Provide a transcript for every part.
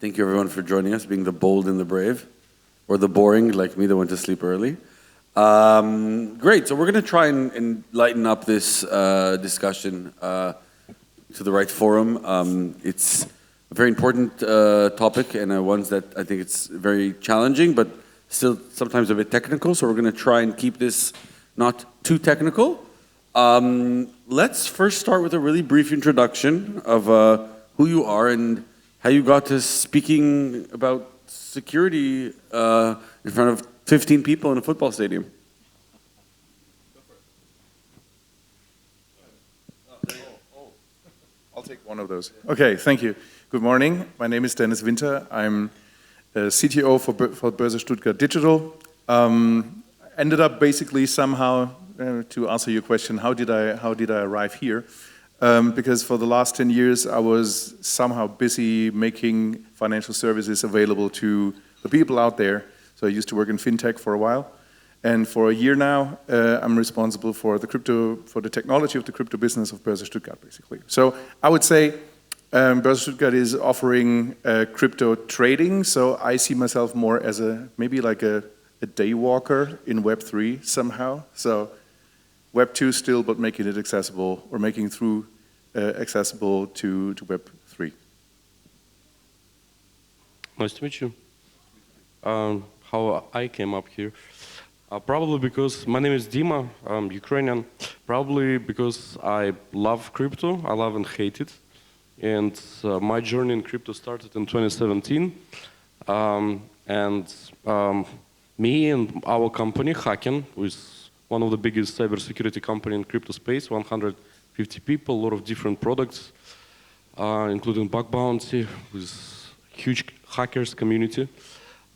Thank you everyone for joining us, being the bold and the brave, or the boring like me that went to sleep early. Great, so we're going to try and lighten up this discussion to the right forum. It's a very important topic and one that I think it's very challenging, but still sometimes a bit technical, so we're going to try and keep this not too technical. Let's first start with a really brief introduction of who you are and how you got to speaking about security in front of 15 people in a football stadium. I'll take one of those. Okay, thank you. Good morning. My name is Dennis Winter. I'm CTO for Boerse Stuttgart Digital. Ended up basically somehow to answer your question, how did I arrive here? Because for the last 10 years I was somehow busy making financial services available to the people out there. So I used to work in fintech for a while, and for a year now I'm responsible for the technology of the crypto business of Boerse Stuttgart, basically. So I would say Boerse Stuttgart is offering crypto trading, so I see myself more as maybe like a day walker in Web3 somehow. So Web2 still, but making it accessible, or making through accessible to Web3. Nice to meet you. How I came up here? Probably because my name is Dyma, I'm Ukrainian. Probably because I love crypto, I love and hate it. And my journey in crypto started in 2017. Me and our company, Hacken, which is one of the biggest cybersecurity company in crypto space, 150 people, a lot of different products, including bug bounty, with huge hackers community.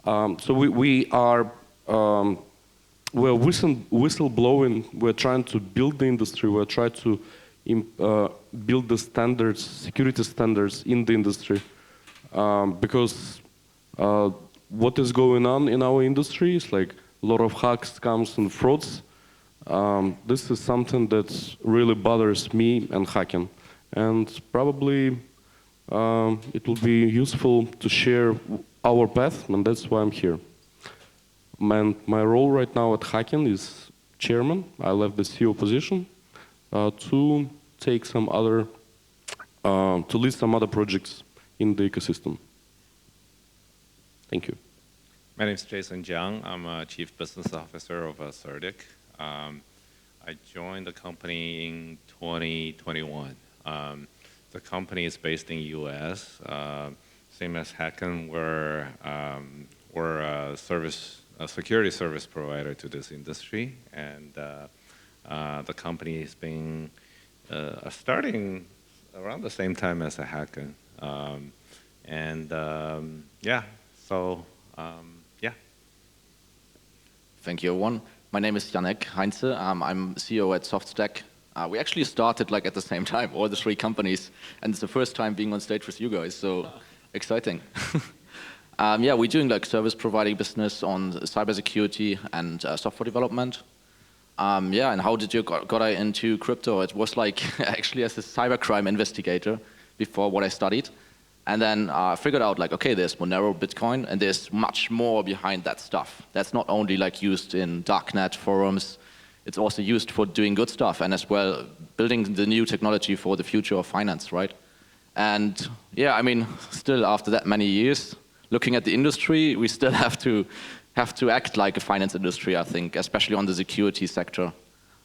So we're whistleblowing, we're trying to build the industry, we're trying to build the standards, security standards in the industry. Because what is going on in our industry is like a lot of hacks, scams and frauds. This is something that really bothers me and Hacken. And probably it will be useful to share our path, and that's why I'm here. My role right now at Hacken is chairman. I left the CEO position to take some other, to lead some other projects in the ecosystem. Thank you. My name is Jiang. I'm a Chief Business Officer of CertiK. I joined the company in 2021. The company is based in US. Same as Hacken, we're a security service provider to this industry, and the company has been starting around the same time as Hacken. Yeah. Thank you, everyone. My name is Yannik Heinze. I'm CEO at Softstack. We actually started like at the same time, all the three companies, and it's the first time being on stage with you guys, so exciting. Yeah, we're doing like service providing business on cybersecurity and software development. Yeah, and how did you got into crypto? It was like actually as a cybercrime investigator before what I studied. And then I figured out like, okay, there's Monero, Bitcoin, and there's much more behind that stuff. That's not only like used in darknet forums, it's also used for doing good stuff and as well building the new technology for the future of finance, right? And yeah, I mean, still after that many years, looking at the industry, we still have to act like a finance industry, I think, especially on the security sector.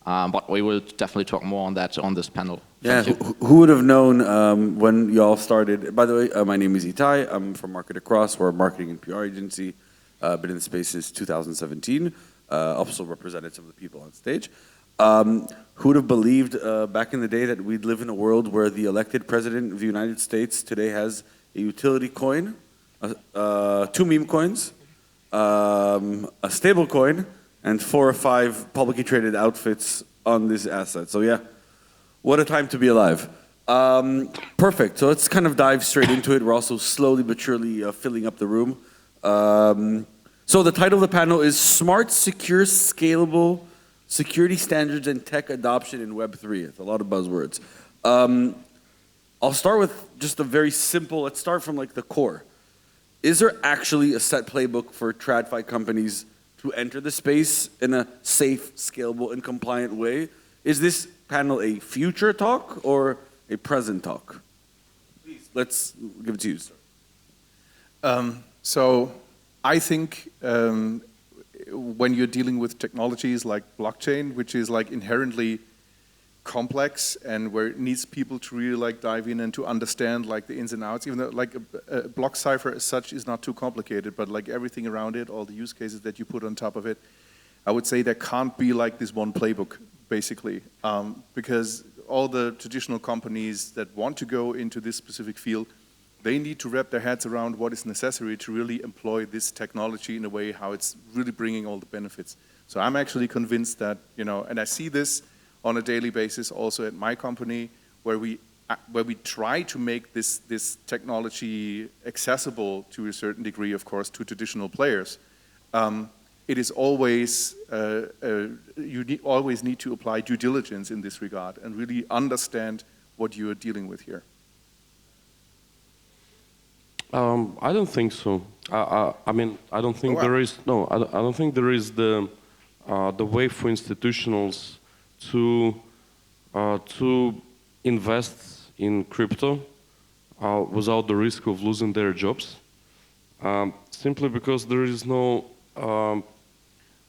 But we will definitely talk more on that on this panel. Yeah, who would have known when you all started? By the way, my name is Itai. I'm from MarketAcross. We're a marketing and PR agency. Been in the space since 2017. Also represented some of the people on stage. Who would have believed back in the day that we'd live in a world where the elected president of the United States today has a utility coin, 2 meme coins, a stable coin, and 4 or 5 publicly traded outfits on this asset. So yeah, what a time to be alive. Perfect, so let's kind of dive straight into it. We're also slowly but surely filling up the room. So the title of the panel is Smart, Secure, Scalable Security Standards and Tech Adoption in Web3. It's a lot of buzzwords. I'll start with just a very simple, let's start from like the core. is there actually a set playbook for TradFi companies to enter the space in a safe, scalable, and compliant way? Is this panel a future talk or a present talk? Please, let's give it to you, sir. So I think when you're dealing with technologies like blockchain, which is like inherently complex and where it needs people to really like dive in and to understand like the ins and outs, even though like a block cipher as such is not too complicated, but like everything around it, all the use cases that you put on top of it, I would say there can't be like this one playbook basically, because all the traditional companies that want to go into this specific field, they need to wrap their heads around what is necessary to really employ this technology in a way how it's really bringing all the benefits. So I'm actually convinced that, you know, and I see this on a daily basis also at my company, where we try to make this technology accessible to a certain degree, of course, to traditional players. It is always, always need to apply due diligence in this regard and really understand what you are dealing with here. I don't think so. I mean, I don't think there is. No, I don't think there is the way for institutionals to invest in crypto without the risk of losing their jobs. Simply because there is no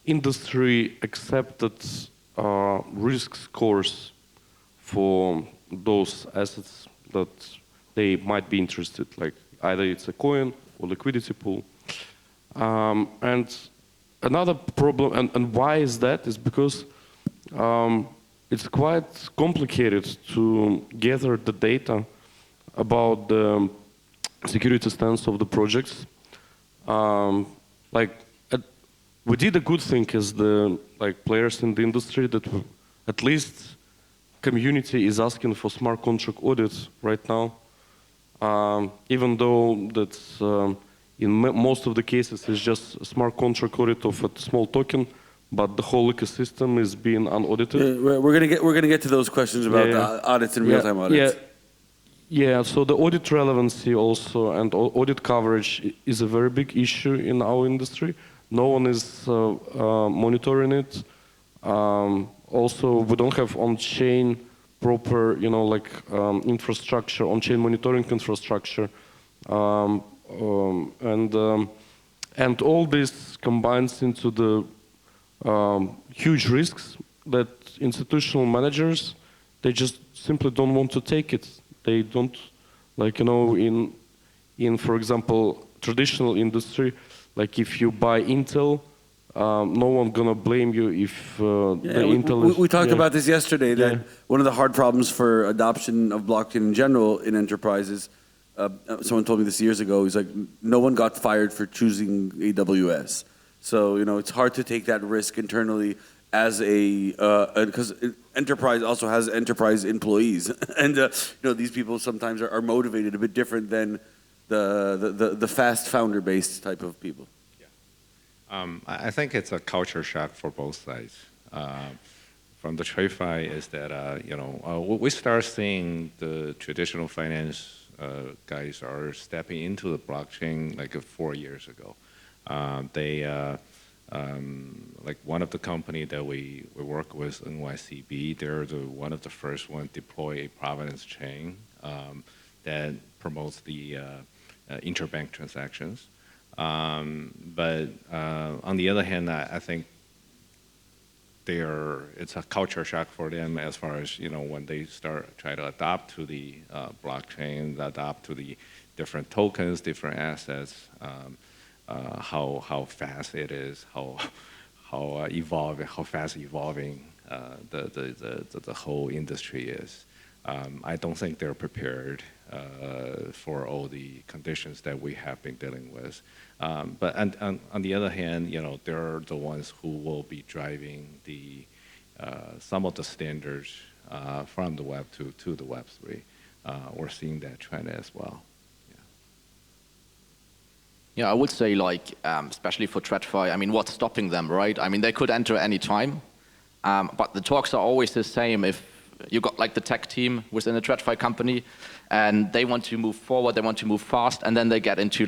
industry accepted risk scores for those assets that they might be interested, like either it's a coin or liquidity pool. And another problem, and why is that, is because it's quite complicated to gather the data about the security stance of the projects. We did a good thing as the players in the industry that at least community is asking for smart contract audits right now. Even though that's in most of the cases it's just a smart contract audit of a small token, but the whole ecosystem is being unaudited. We're gonna get to those questions about the audits and real-time audits. Yeah. So the audit relevancy also and audit coverage is a very big issue in our industry. No one is monitoring it. Also, we don't have on-chain proper, infrastructure, on-chain monitoring infrastructure, and all this combines into the huge risks that institutional managers, they just simply don't want to take it. They don't, in for example, traditional industry, like if you buy Intel, no one's gonna blame you if the Intel is... We talked about this yesterday, that one of the hard problems for adoption of blockchain in general in enterprises, someone told me this years ago, he's like, no one got fired for choosing AWS. So, it's hard to take that risk internally as because enterprise also has enterprise employees. And, these people sometimes are motivated a bit different than the fast founder-based type of people. I think it's a culture shock for both sides. From the TradFi is that, we start seeing the traditional finance guys are stepping into the blockchain like 4 years ago. Like one of the company that we work with, NYCB, they're one of the first one deploy a provenance chain that promotes the interbank transactions. But on the other hand, I think it's a culture shock for them as far as, when they try to adapt to the blockchain, adapt to the different tokens, different assets, how fast it is, how fast evolving the whole industry is. I don't think they're prepared for all the conditions that we have been dealing with. But on the other hand, they're the ones who will be driving some of the standards from the Web 2 to the Web 3. We're seeing that trend as well. Yeah, I would say especially for TradFi, I mean, what's stopping them, right? I mean, they could enter any time, but the talks are always the same. If you got the tech team within a TradFi company and they want to move forward, they want to move fast, and then they get into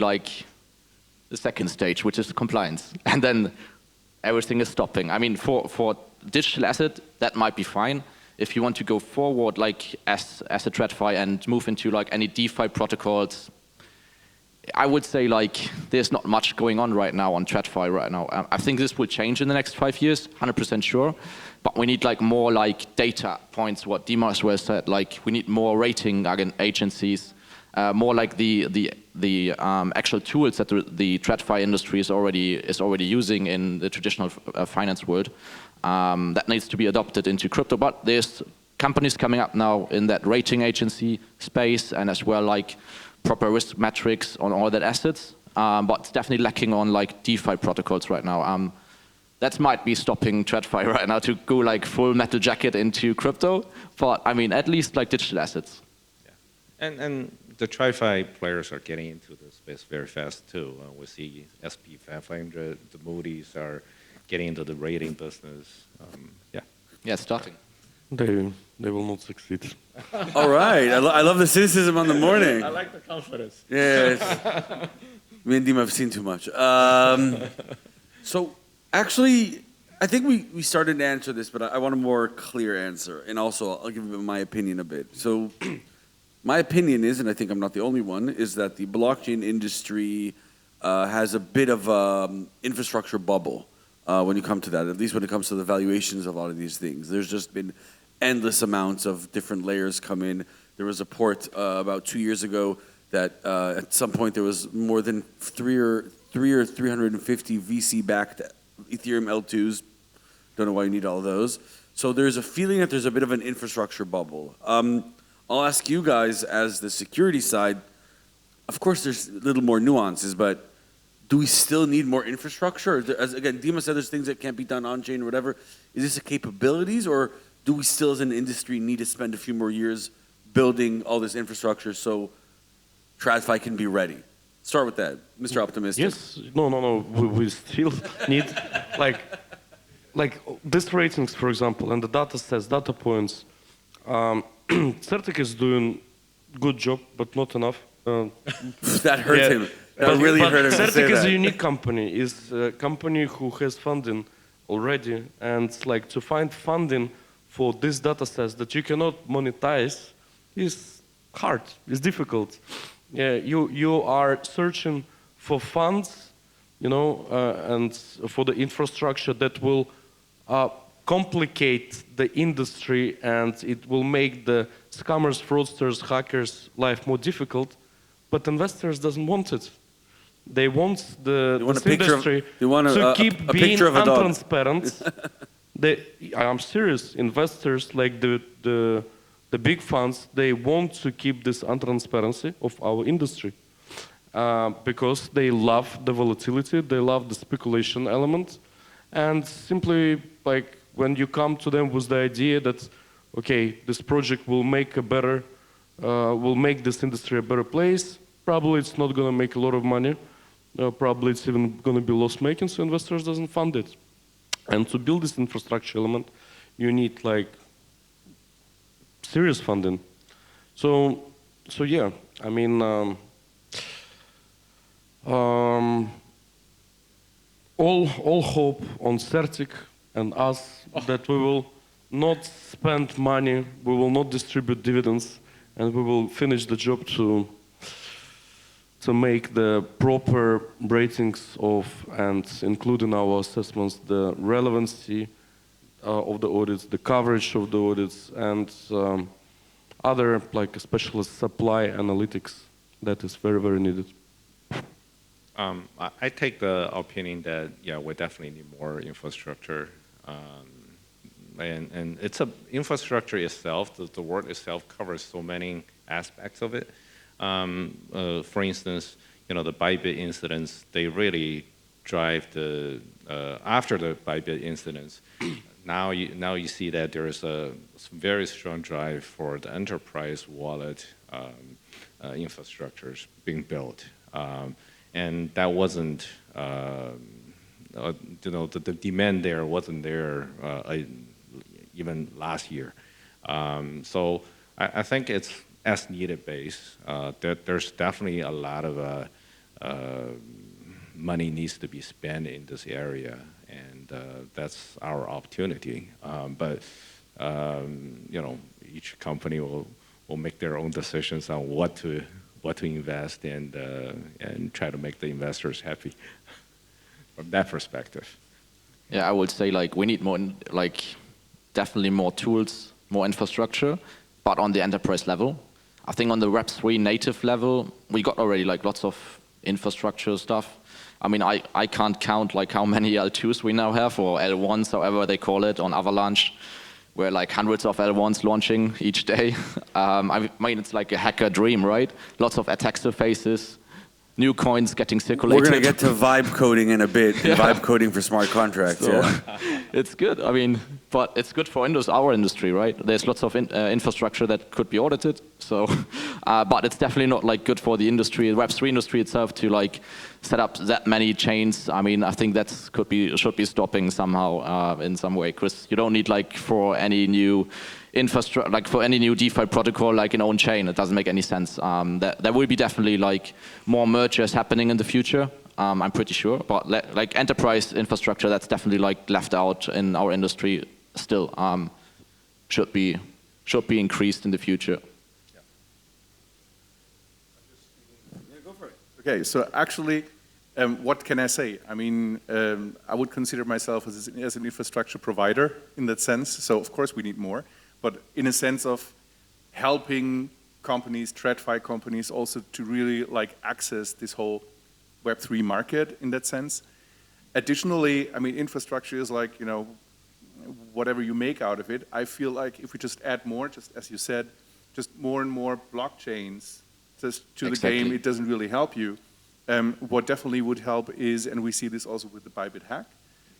the second stage, which is compliance. And then everything is stopping. I mean, for digital asset, that might be fine. If you want to go forward, like as a TradFi and move into like any DeFi protocols, I would say like there's not much going on right now on TradFi right now. I think this will change in the next 5 years, 100% sure. But we need like more like data points, what Dyma as well said. Like we need more rating agencies, more like the actual tools that the TradFi industry is already using in the traditional finance world. That needs to be adopted into crypto. But there's companies coming up now in that rating agency space, and as well like proper risk metrics on all that assets, but it's definitely lacking on like DeFi protocols right now. That might be stopping TradFi right now to go like full metal jacket into crypto, but I mean at least like digital assets. Yeah, and the TradFi players are getting into the space very fast too. We see SP 500, the Moody's are getting into the rating business. Yeah, starting. They will not succeed. All right. I love the cynicism on the morning. I like the confidence. Yes. Me and Dyma have seen too much. So actually, I think we started to answer this, but I want a more clear answer. And also, I'll give my opinion a bit. So my opinion is, and I think I'm not the only one, is that the blockchain industry has a bit of infrastructure bubble when you come to that, at least when it comes to the valuations of a lot of these things. There's just been endless amounts of different layers come in. There was a report about 2 years ago that at some point there was more than 350 VC-backed Ethereum L2s. Don't know why you need all of those. So there's a feeling that there's a bit of an infrastructure bubble. I'll ask you guys as the security side, of course there's a little more nuances, but do we still need more infrastructure? As again, Dyma said there's things that can't be done on-chain or whatever. Is this a capabilities, or do we still as an industry need to spend a few more years building all this infrastructure so TradFi can be ready? Start with that, Mr. Optimistic. Yes, no. We still need like these ratings, for example, and the data sets, data points. CertiK is doing good job, but not enough. That hurt him. That really hurt him to say CertiK is that. a unique company. It's a company who has funding already, and like to find funding for these data sets that you cannot monetize is hard. It's difficult. Yeah, you are searching for funds, you know, and for the infrastructure that will complicate the industry, and it will make the scammers, fraudsters, hackers' life more difficult. But investors doesn't want it. They want this industry to keep being untransparent. I'm serious. Investors like the big funds, they want to keep this untransparency of our industry because they love the volatility, they love the speculation element, and simply like when you come to them with the idea that okay, this project will make will make this industry a better place, probably it's not going to make a lot of money. Probably it's even going to be loss-making, so investors doesn't fund it. And to build this infrastructure element, you need like serious funding. So yeah, I mean, all hope on CertiK and us that we will not spend money, we will not distribute dividends, and we will finish the job to make the proper ratings of, and include in our assessments, the relevancy of the audits, the coverage of the audits, and other, like especially supply analytics that is very, very needed. I take the opinion that, yeah, we definitely need more infrastructure. And it's infrastructure itself, the word itself covers so many aspects of it. For instance, you know, the Bybit incidents, they really drive the, after the Bybit incidents, now you see that there is a very strong drive for the enterprise wallet infrastructures being built. And that wasn't, you know, the demand there wasn't there even last year. So I think it's as needed base. There's definitely a lot of money needs to be spent in this area, and that's our opportunity. But you know, each company will make their own decisions on what to invest and try to make the investors happy from that perspective. Yeah, I would say like we need more, like definitely more tools, more infrastructure, but on the enterprise level. I think on the Web3 native level, we got already like lots of infrastructure stuff. I mean, I can't count like how many L2s we now have, or L1s, however they call it, on Avalanche. We're like hundreds of L1s launching each day. I mean, it's like a hacker dream, right? Lots of attack surfaces, new coins getting circulated. We're going to get to vibe coding in a bit, yeah. Vibe coding for smart contracts. So, yeah. It's good. I mean, but it's good for our industry, right? There's lots of infrastructure that could be audited. So, but it's definitely not like good for the industry, the Web3 industry itself, to like set up that many chains. I mean, I think that should be stopping somehow in some way, because you don't need like for any new infrastructure, like for any new DeFi protocol, like an own chain. It doesn't make any sense. There will be definitely like more mergers happening in the future. I'm pretty sure, but like enterprise infrastructure, that's definitely like left out in our industry still. Should be increased in the future. Yeah, go for it. Okay, so actually, what can I say? I mean, I would consider myself as an infrastructure provider in that sense. So of course we need more, but in a sense of helping companies, TradFi companies, also to really like access this whole Web3 market in that sense. Additionally, I mean, infrastructure is like, you know, whatever you make out of it. I feel like if we just add more, just as you said, just more and more blockchains just to the game, it doesn't really help you. What definitely would help is, and we see this also with the Bybit hack,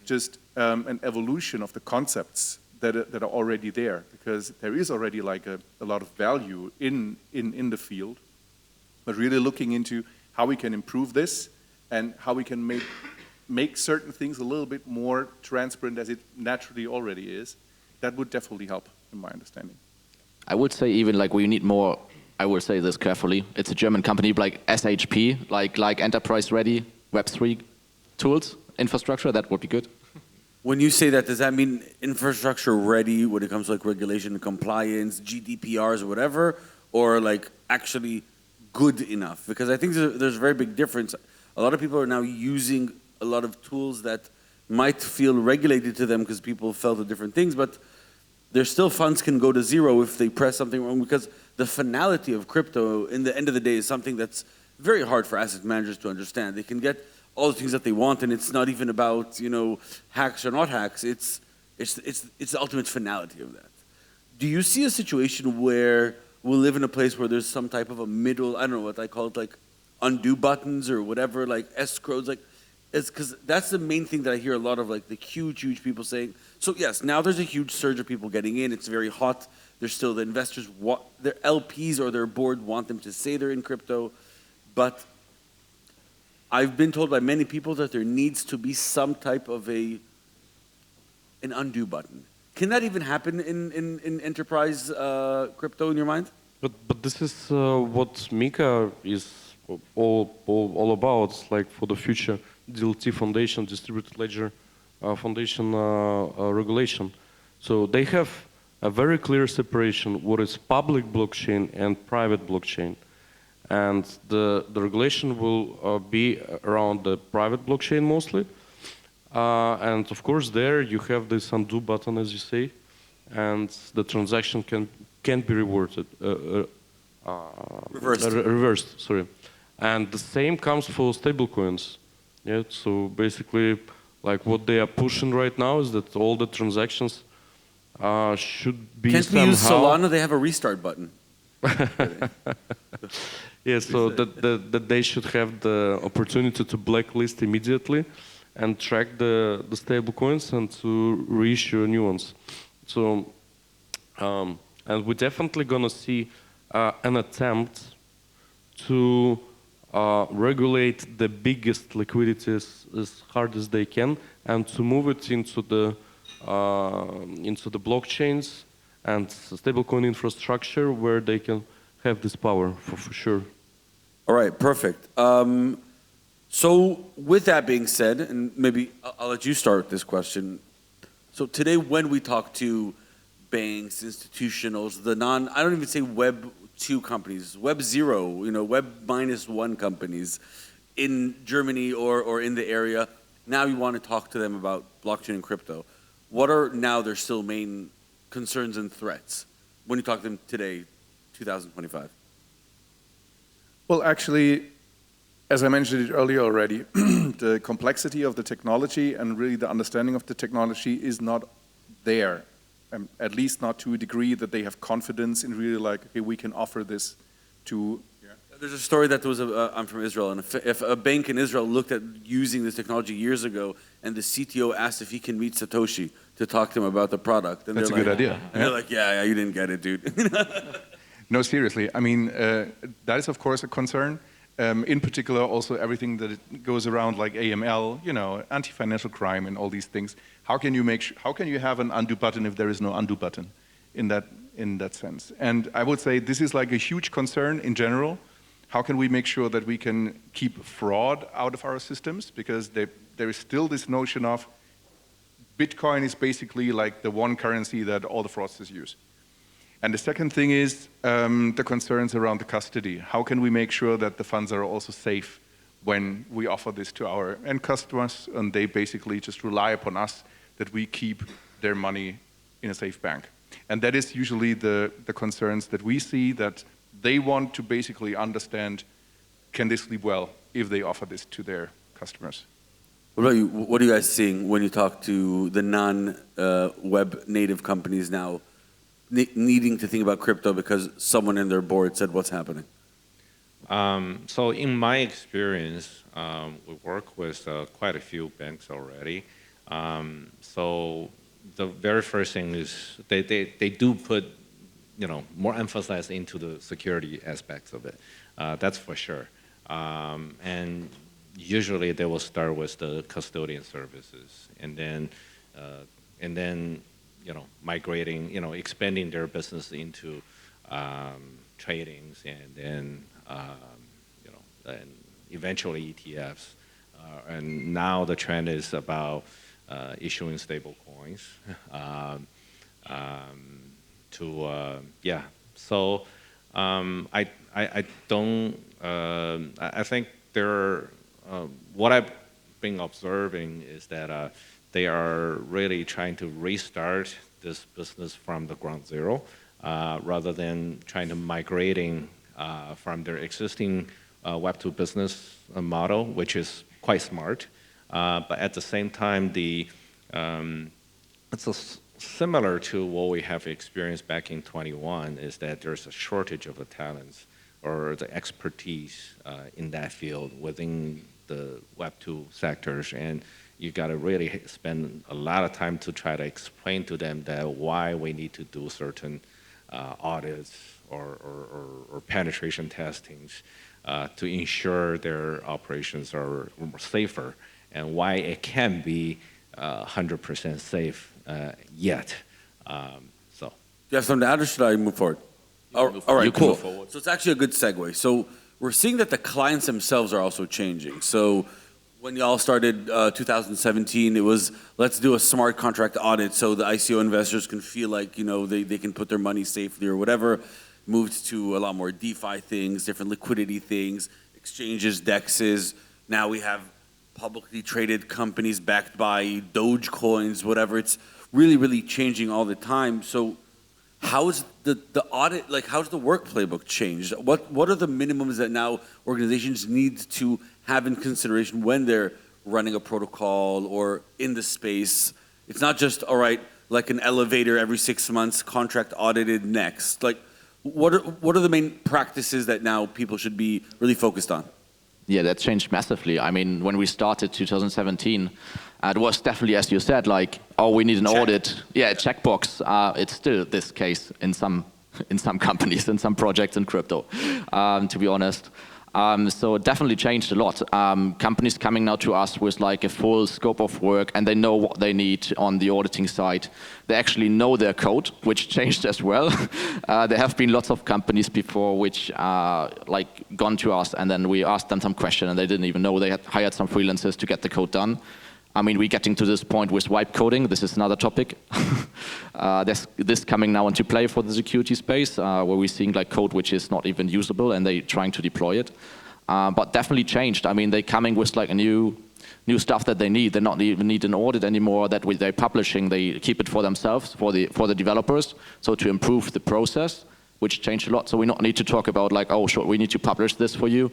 just an evolution of the concepts that are already there, because there is already like a lot of value in the field, but really looking into how we can improve this and how we can make certain things a little bit more transparent as it naturally already is. That would definitely help, in my understanding. I would say even like we need more, I will say this carefully, it's a German company like SHP, like enterprise-ready Web3 tools, infrastructure, that would be good. When you say that, does that mean infrastructure ready when it comes to like regulation and compliance, GDPRs or whatever, or like actually good enough? Because I think there's a very big difference. A lot of people are now using a lot of tools that might feel regulated to them because people felt the different things, but their still funds can go to zero if they press something wrong, because the finality of crypto in the end of the day is something that's very hard for asset managers to understand. They can get all the things that they want, and it's not even about, you know, hacks or not hacks. It's the ultimate finality of that. Do you see a situation where we'll live in a place where there's some type of a middle, I don't know what I call it, like undo buttons or whatever, like escrows, like, it's because that's the main thing that I hear a lot of, like the huge people saying. So yes, now there's a huge surge of people getting in. It's very hot. There's still the investors, their LPs or their board want them to say they're in crypto, but I've been told by many people that there needs to be some type of an undo button. Can that even happen in enterprise crypto in your mind? But this is what Mika is all about, like for the future DLT Foundation, Distributed Ledger Foundation regulation. So they have a very clear separation what is public blockchain and private blockchain. And the regulation will be around the private blockchain mostly. And of course there you have this undo button, as you say, and the transaction can be reverted. Reversed, sorry. And the same comes for stablecoins. Yeah, so basically, like what they are pushing right now is that all the transactions should be Can't somehow... we use Solana? They have a restart button. Yeah, so that they should have the opportunity to blacklist immediately and track the stable coins and to reissue new ones. So, and we're definitely gonna see an attempt to regulate the biggest liquidities as hard as they can and to move it into the blockchains and stablecoin infrastructure where they can have this power for sure. All right, perfect. So with that being said, and maybe I'll let you start with this question. So today when we talk to banks, institutionals, I don't even say Web 2 companies, Web 0, Web -1 companies in Germany or in the area, now you want to talk to them about blockchain and crypto. What are now their still main concerns and threats when you talk to them today, 2025? Well, actually, as I mentioned it earlier already, the complexity of the technology and really the understanding of the technology is not there, at least not to a degree that they have confidence in really like, okay, we can offer this to... There's a story that there was I'm from Israel, and if a bank in Israel looked at using this technology years ago, and the CTO asked if he can meet Satoshi to talk to him about the product, and that's a good idea. And they're like, yeah, you didn't get it, dude. No, seriously. I mean, that is of course a concern. In particular, also everything that goes around like AML, anti-financial crime, and all these things. How can you how can you have an undo button if there is no undo button, in that sense? And I would say this is like a huge concern in general. How can we make sure that we can keep fraud out of our systems? Because there is still this notion of Bitcoin is basically like the one currency that all the fraudsters use. And the second thing is the concerns around the custody. How can we make sure that the funds are also safe when we offer this to our end customers, and they basically just rely upon us that we keep their money in a safe bank? And that is usually the concerns that we see, that they want to basically understand, can they sleep well if they offer this to their customers? What about you? What are you guys seeing when you talk to the non-web native companies now needing to think about crypto because someone in their board said what's happening? So in my experience, we work with quite a few banks already. So the very first thing is they do put more emphasis into the security aspects of it. That's for sure. And usually they will start with the custodian services, and then migrating, expanding their business into tradings, and then and eventually ETFs. And now the trend is about issuing stable coins. So I don't. I think what I've been observing is that they are really trying to restart this business from the ground zero, rather than trying to migrating from their existing Web 2 business model, which is quite smart. But at the same time, it's similar to what we have experienced back in 21, is that there's a shortage of the talents or the expertise in that field within the Web 2 sectors, and you got to really spend a lot of time to try to explain to them that why we need to do certain audits or penetration testings to ensure their operations are safer, and why it can be 100% safe yet. So. Do you have something to add, or should I move forward? All right, cool. So it's actually a good segue. So we're seeing that the clients themselves are also changing. So when y'all started 2017, it was, let's do a smart contract audit so the ICO investors can feel like, they can put their money safely or whatever. Moved to a lot more DeFi things, different liquidity things, exchanges, DEXs. Now we have publicly traded companies backed by Doge coins, whatever. It's really, really changing all the time. So how's the audit, how's the work playbook changed? What are the minimums that now organizations need to have in consideration when they're running a protocol or in the space? It's not just, all right, like an elevator every 6 months, contract audited next. What are the main practices that now people should be really focused on? Yeah, that changed massively. I mean, when we started 2017, it was definitely, as you said, we need an audit. Yeah, a checkbox. It's still this case in some companies, in some projects in crypto, to be honest. So it definitely changed a lot. Companies coming now to us with like a full scope of work, and they know what they need on the auditing side. They actually know their code, which changed as well. There have been lots of companies before which like gone to us, and then we asked them some question, and they didn't even know. They had hired some freelancers to get the code done. I mean, we're getting to this point with wipe coding. This is another topic. There's this coming now into play for the security space, where we're seeing like code which is not even usable, and they're trying to deploy it. But definitely changed. I mean, they're coming with like a new stuff that they need. They not even need an audit anymore. That they're publishing, they keep it for themselves, for the developers. So to improve the process, which changed a lot. So we not need to talk about like, oh, sure, we need to publish this for you.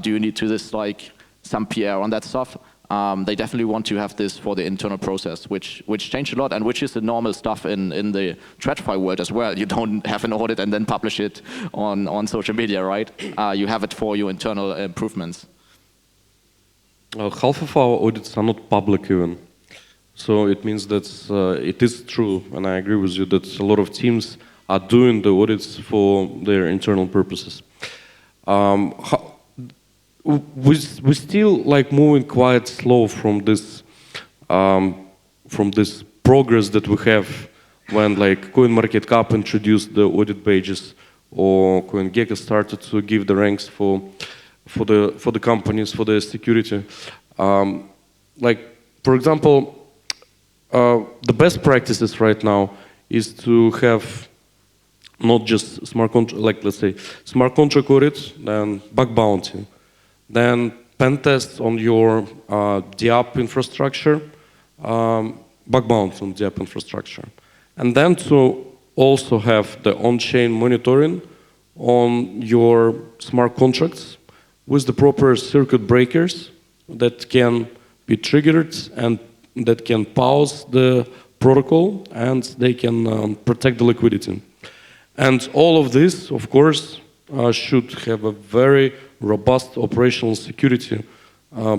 Do you need to this like some PR on that stuff? They definitely want to have this for the internal process, which changed a lot, and which is the normal stuff in the TradFi world as well. You don't have an audit and then publish it on social media, right? You have it for your internal improvements. Half of our audits are not public even. So it means that it is true, and I agree with you, that a lot of teams are doing the audits for their internal purposes. We're still like moving quite slow from this progress that we have when like CoinMarketCap introduced the audit pages, or CoinGecko started to give the ranks for the companies for the security. Like for example, the best practices right now is to have not just smart contract, like let's say smart contract audit, then bug bounty. Then pen tests on your DApp infrastructure, bug bounty on DApp infrastructure. And then to also have the on-chain monitoring on your smart contracts with the proper circuit breakers that can be triggered and that can pause the protocol, and they can protect the liquidity. And all of this, of course, should have a very robust operational security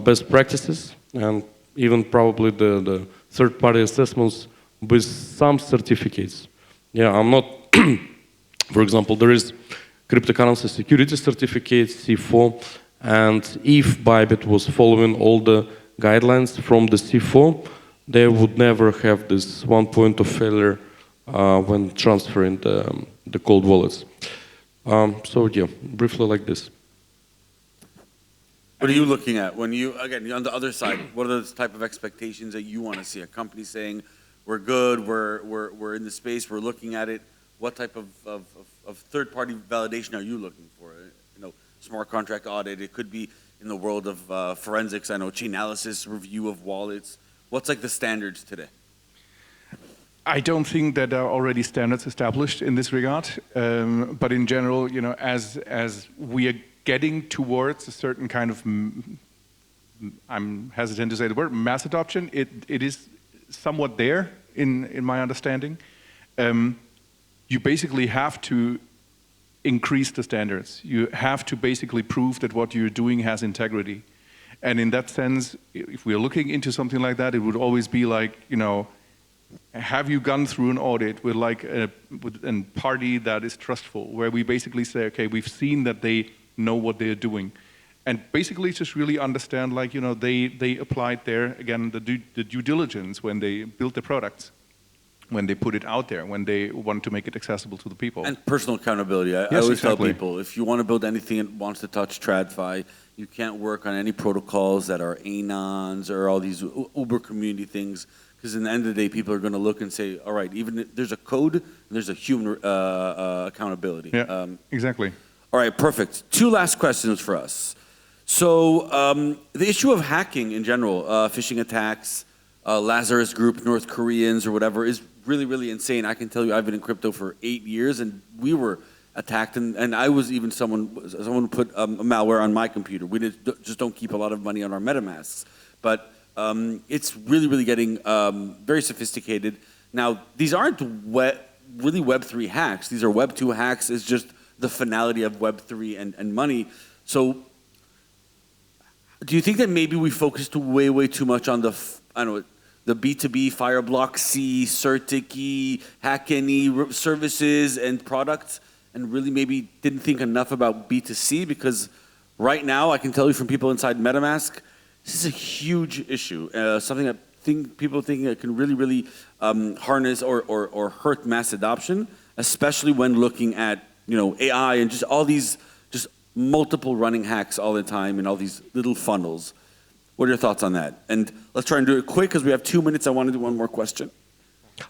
best practices, and even probably the third-party assessments with some certificates. Yeah, I'm not, for example, there is cryptocurrency security certificate, C4, and if Bybit was following all the guidelines from the C4, they would never have this one point of failure when transferring the cold wallets. So yeah, briefly like this. What are you looking at when you, again, on the other side, what are the type of expectations that you want to see? A company saying, we're good, we're in the space, we're looking at it. What type of third-party validation are you looking for? You know, smart contract audit, it could be in the world of forensics, I know, chain analysis, review of wallets. What's like the standards today? I don't think that there are already standards established in this regard, but in general, you know, as we are getting towards a certain kind of, I'm hesitant to say the word, mass adoption, it is somewhat there in my understanding. You basically have to increase the standards. You have to basically prove that what you're doing has integrity. And in that sense, if we're looking into something like that, it would always be like, you know, have you gone through an audit with like with a party that is trustful, where we basically say, okay, we've seen that they know what they're doing. And basically just really understand, like, you know, they applied their, again, the due diligence when they built the products, when they put it out there, when they want to make it accessible to the people. And personal accountability. I always tell people, if you want to build anything that wants to touch TradFi, you can't work on any protocols that are anons or all these Uber community things, because in the end of the day, people are going to look and say, all right, even if there's a code, and there's a human accountability. Yeah, exactly. All right, perfect. Two last questions for us. So the issue of hacking in general, phishing attacks, Lazarus Group, North Koreans or whatever, is really, really insane. I can tell you I've been in crypto for 8 years, and we were attacked, and I was even someone put a malware on my computer. We just don't keep a lot of money on our MetaMasks. But it's really, really getting very sophisticated. Now, these aren't really Web3 hacks. These are Web2 hacks. It's just the finality of Web3 and money. So do you think that maybe we focused way, way too much on the B2B, Fireblock C, CertiK, Hacken services and products, and really maybe didn't think enough about B2C? Because Right now, I can tell you from people inside MetaMask, this is a huge issue. Something that people thinking it can really, really harness or hurt mass adoption, especially when looking at AI and just all these just multiple running hacks all the time and all these little funnels. What are your thoughts on that? And let's try and do it quick because we have 2 minutes. I want to do one more question.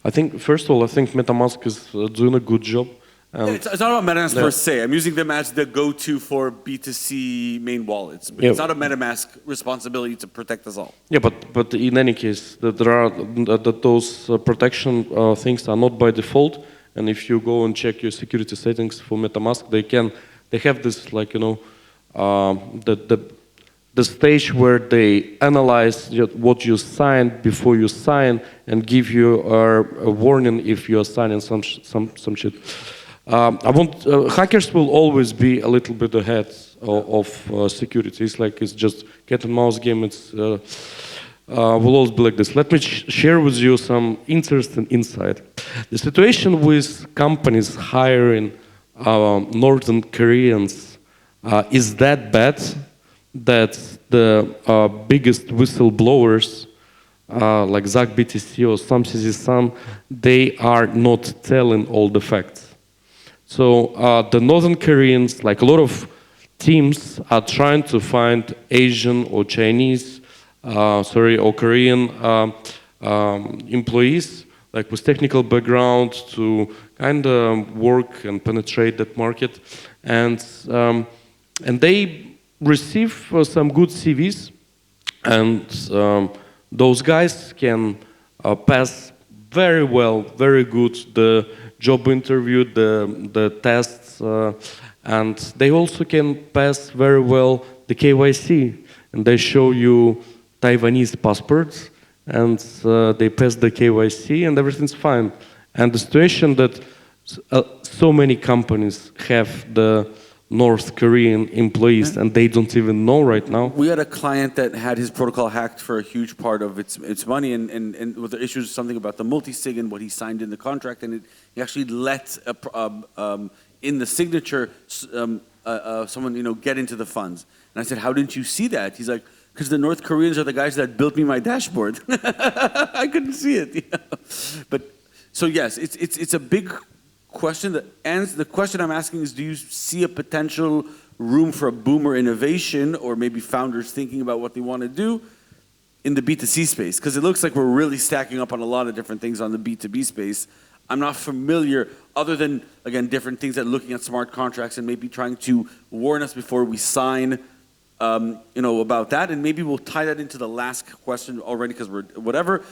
I think, first of all, I think MetaMask is doing a good job. It's not about MetaMask per se. I'm using them as the go-to for B2C main wallets. But it's not a MetaMask responsibility to protect us all. Yeah, but in any case, those protection things are not by default. And if you go and check your security settings for MetaMask, they have this like the stage where they analyze what you signed before you sign and give you a warning if you are signing some shit. Hackers will always be a little bit ahead of security. It's just cat and mouse game. Will always be like this. Let me share with you some interesting insight. The situation with companies hiring Northern Koreans is that bad that the biggest whistleblowers like Zach BTC or some CZ, they are not telling all the facts. So the Northern Koreans, like a lot of teams, are trying to find Asian or Chinese, or Korean employees, like with technical background, to kind of work and penetrate that market, and they receive some good CVs, and those guys can pass very well, very good the job interview, the tests, and they also can pass very well the KYC, and they show you Taiwanese passports, and they pass the KYC, and everything's fine. And the situation that so many companies have the North Korean employees, and they don't even know right now. We had a client that had his protocol hacked for a huge part of its money, and with the issues, something about the multi-sig and what he signed in the contract, and he actually let in the signature someone get into the funds. And I said, how didn't you see that? He's like, because the North Koreans are the guys that built me my dashboard. I couldn't see it. But so yes, it's a big question. The question I'm asking is, do you see a potential room for a boomer innovation, or maybe founders thinking about what they want to do in the B2C space? Because it looks like we're really stacking up on a lot of different things on the B2B space. I'm not familiar, other than, again, different things that looking at smart contracts and maybe trying to warn us before we sign, about that. And maybe we'll tie that into the last question already, because we're, whatever.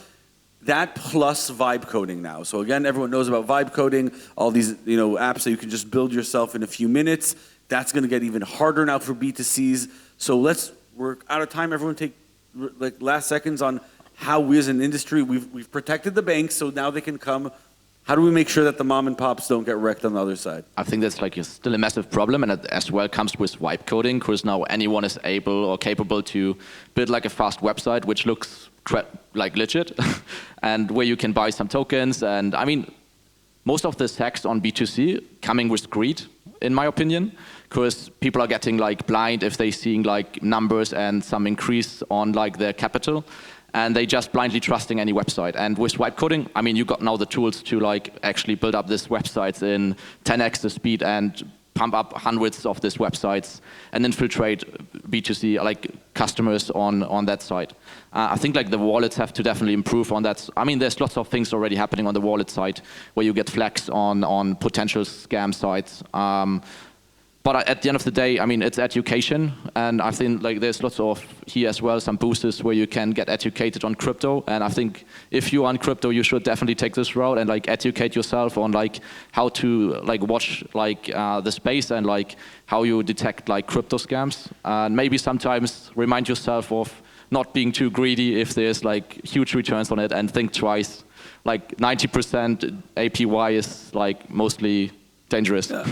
That plus vibe coding now. So again, everyone knows about vibe coding, all these apps that you can just build yourself in a few minutes. That's going to get even harder now for B2Cs. So we're out of time. Everyone take like last seconds on how we as an industry, we've protected the banks, so now they can come. How do we make sure that the mom and pops don't get wrecked on the other side? I think that's still a massive problem, and it as well comes with vibe coding, because now anyone is able or capable to build like a fast website which looks like legit, and where you can buy some tokens. And I mean, most of the hacks on B2C coming with greed, in my opinion, because people are getting like blind if they seeing like numbers and some increase on like their capital, and they just blindly trusting any website. And with vibe coding, I mean, you got now the tools to like actually build up these websites in 10x the speed and pump up hundreds of these websites and infiltrate B2C like customers on that side. I think like the wallets have to definitely improve on that. I mean, there's lots of things already happening on the wallet side where you get flags on potential scam sites. But at the end of the day, I mean, it's education, and I think like there's lots of here as well some boosters where you can get educated on crypto. And I think if you're on crypto, you should definitely take this route and like educate yourself on like how to like watch like the space and like how you detect like crypto scams. And maybe sometimes remind yourself of not being too greedy if there's like huge returns on it, and think twice. Like 90% APY is like mostly dangerous. Yeah.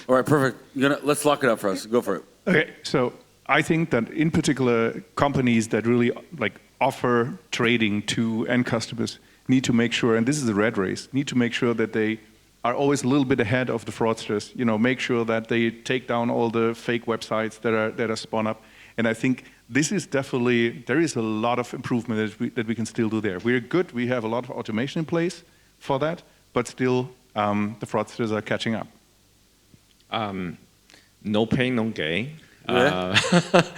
All right, perfect. Let's lock it up for us. Go for it. Okay, so I think that in particular, companies that really like offer trading to end customers need to make sure, and this is the red race, need to make sure that they are always a little bit ahead of the fraudsters. You know, make sure that they take down all the fake websites that are spun up. And I think this is definitely, there is a lot of improvement that we can still do there. We're good, we have a lot of automation in place for that, but still the fraudsters are catching up. No pain, no gain. Yeah.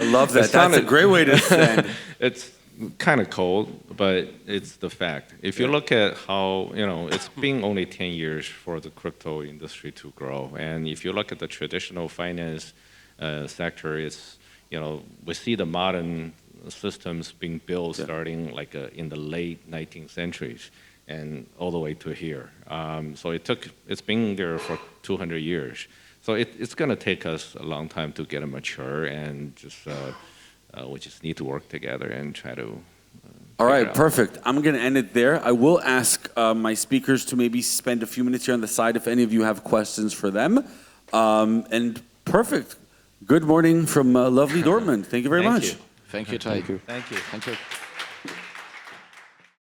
I love that. That's a great way to stand. It's kind of cold, but it's the fact. If you look at how, it's been only 10 years for the crypto industry to grow. And if you look at the traditional finance sector, it's, we see the modern systems being built starting like in the late 19th centuries and all the way to here. So it's been there for 200 years. So it's going to take us a long time to get it mature, and just we just need to work together and try to. All right, perfect. I'm going to end it there. I will ask my speakers to maybe spend a few minutes here on the side if any of you have questions for them. And perfect. Good morning from lovely Dortmund. Thank you very much. Thank you, Itai. Thank you. Thank you. Thank you.